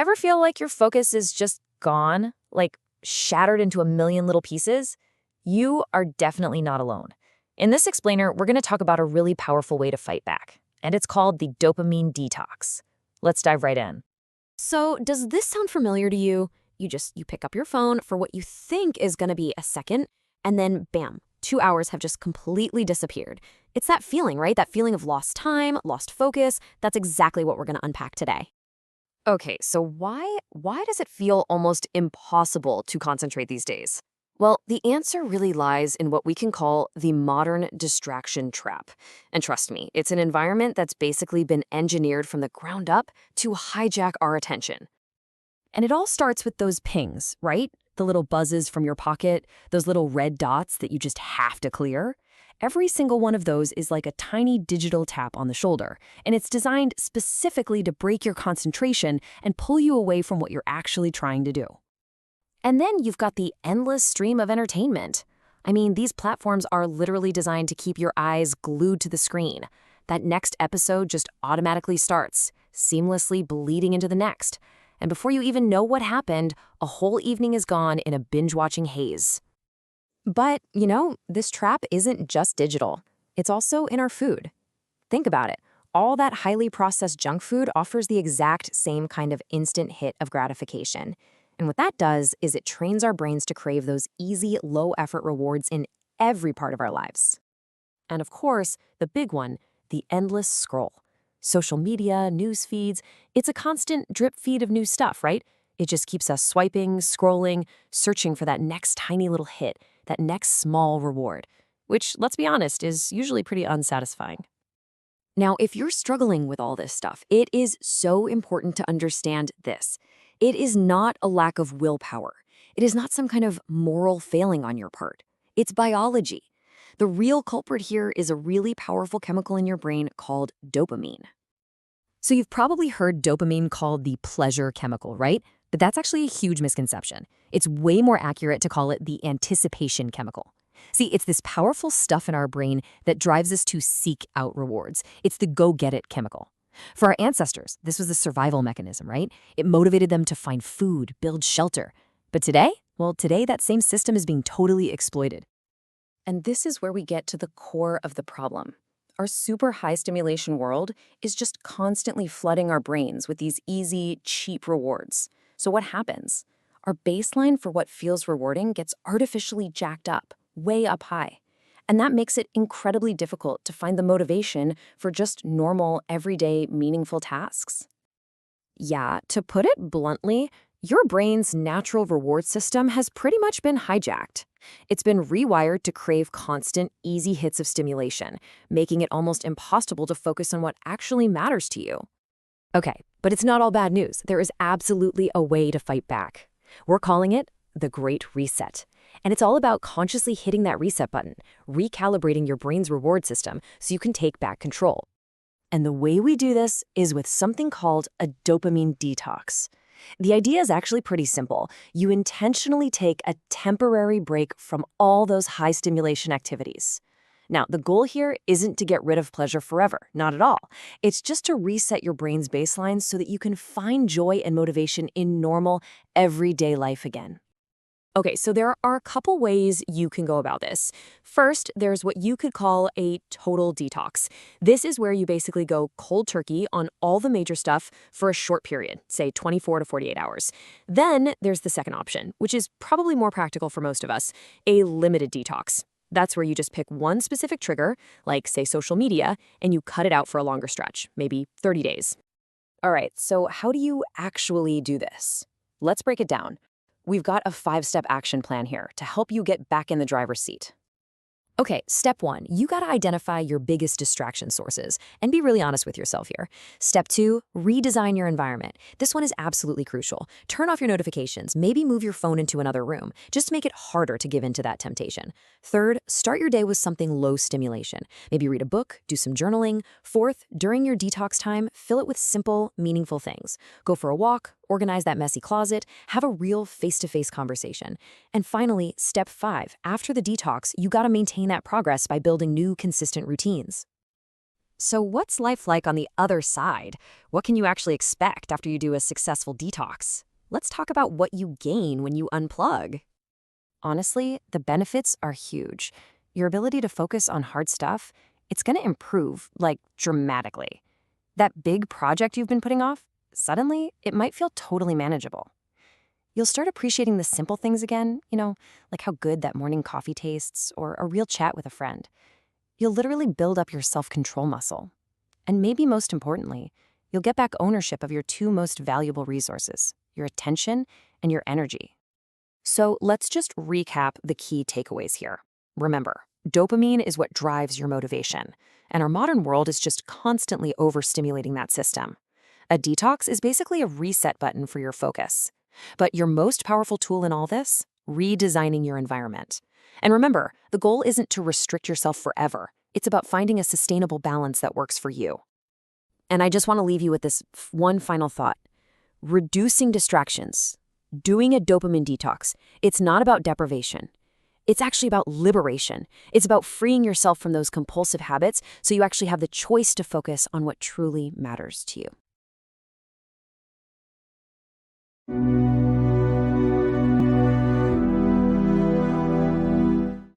Ever feel like your focus is just gone, like shattered into a million little pieces? You are definitely not alone. In this explainer, we're going to talk about a really powerful way to fight back, and it's called the dopamine detox. Let's dive right in. So, does this sound familiar to you? You pick up your phone for what you think is going to be a second, and then bam, 2 hours have just completely disappeared. It's that feeling, right? That feeling of lost time, lost focus. That's exactly what we're going to unpack today. Okay, so why does it feel almost impossible to concentrate these days? Well, the answer really lies in what we can call the modern distraction trap. And trust me, it's an environment that's basically been engineered from the ground up to hijack our attention. And it all starts with those pings, right? The little buzzes from your pocket, those little red dots that you just have to clear. Every single one of those is like a tiny digital tap on the shoulder, and it's designed specifically to break your concentration and pull you away from what you're actually trying to do. And then you've got the endless stream of entertainment. I mean, these platforms are literally designed to keep your eyes glued to the screen. That next episode just automatically starts, seamlessly bleeding into the next. And before you even know what happened, a whole evening is gone in a binge-watching haze. But, this trap isn't just digital. It's also in our food. Think about it. All that highly processed junk food offers the exact same kind of instant hit of gratification. And what that does is it trains our brains to crave those easy, low-effort rewards in every part of our lives. And of course, the big one, the endless scroll. Social media, news feeds, it's a constant drip feed of new stuff, right? It just keeps us swiping, scrolling, searching for that next tiny little hit, that next small reward, which, let's be honest, is usually pretty unsatisfying. Now, if you're struggling with all this stuff, it is so important to understand this. It is not a lack of willpower. It is not some kind of moral failing on your part. It's biology. The real culprit here is a really powerful chemical in your brain called dopamine. So you've probably heard dopamine called the pleasure chemical, right? But that's actually a huge misconception. It's way more accurate to call it the anticipation chemical. See, it's this powerful stuff in our brain that drives us to seek out rewards. It's the go-get-it chemical. For our ancestors, this was a survival mechanism, right? It motivated them to find food, build shelter. But today, today that same system is being totally exploited. And this is where we get to the core of the problem. Our super high stimulation world is just constantly flooding our brains with these easy, cheap rewards. So what happens? Our baseline for what feels rewarding gets artificially jacked up, way up high. And that makes it incredibly difficult to find the motivation for just normal, everyday, meaningful tasks. Yeah, to put it bluntly, your brain's natural reward system has pretty much been hijacked. It's been rewired to crave constant, easy hits of stimulation, making it almost impossible to focus on what actually matters to you. Okay, but it's not all bad news. There is absolutely a way to fight back. We're calling it the Great Reset. And it's all about consciously hitting that reset button, recalibrating your brain's reward system so you can take back control. And the way we do this is with something called a dopamine detox. The idea is actually pretty simple. You intentionally take a temporary break from all those high stimulation activities. Now, the goal here isn't to get rid of pleasure forever, not at all. It's just to reset your brain's baseline so that you can find joy and motivation in normal, everyday life again. Okay, so there are a couple ways you can go about this. First, there's what you could call a total detox. This is where you basically go cold turkey on all the major stuff for a short period, say 24 to 48 hours. Then there's the second option, which is probably more practical for most of us, a limited detox. That's where you just pick one specific trigger, like say social media, and you cut it out for a longer stretch, maybe 30 days. All right, so how do you actually do this? Let's break it down. We've got a 5-step action plan here to help you get back in the driver's seat. Okay, step 1, you gotta identify your biggest distraction sources and be really honest with yourself here. Step 2, redesign your environment. This one is absolutely crucial. Turn off your notifications, maybe move your phone into another room, just to make it harder to give in to that temptation. Third, start your day with something low stimulation. Maybe read a book, do some journaling. Fourth, during your detox time, fill it with simple, meaningful things. Go for a walk, organize that messy closet, have a real face-to-face conversation. And finally, step 5, after the detox, you gotta maintain that progress by building new, consistent routines. So what's life like on the other side? What can you actually expect after you do a successful detox? Let's talk about what you gain when you unplug. Honestly, the benefits are huge. Your ability to focus on hard stuff, it's going to improve, like dramatically. That big project you've been putting off, suddenly it might feel totally manageable. You'll start appreciating the simple things again, like how good that morning coffee tastes or a real chat with a friend. You'll literally build up your self-control muscle. And maybe most importantly, you'll get back ownership of your two most valuable resources, your attention and your energy. So let's just recap the key takeaways here. Remember, dopamine is what drives your motivation, and our modern world is just constantly overstimulating that system. A detox is basically a reset button for your focus. But your most powerful tool in all this? Redesigning your environment. And remember, the goal isn't to restrict yourself forever. It's about finding a sustainable balance that works for you. And I just want to leave you with this one final thought. Reducing distractions, doing a dopamine detox, it's not about deprivation. It's actually about liberation. It's about freeing yourself from those compulsive habits so you actually have the choice to focus on what truly matters to you.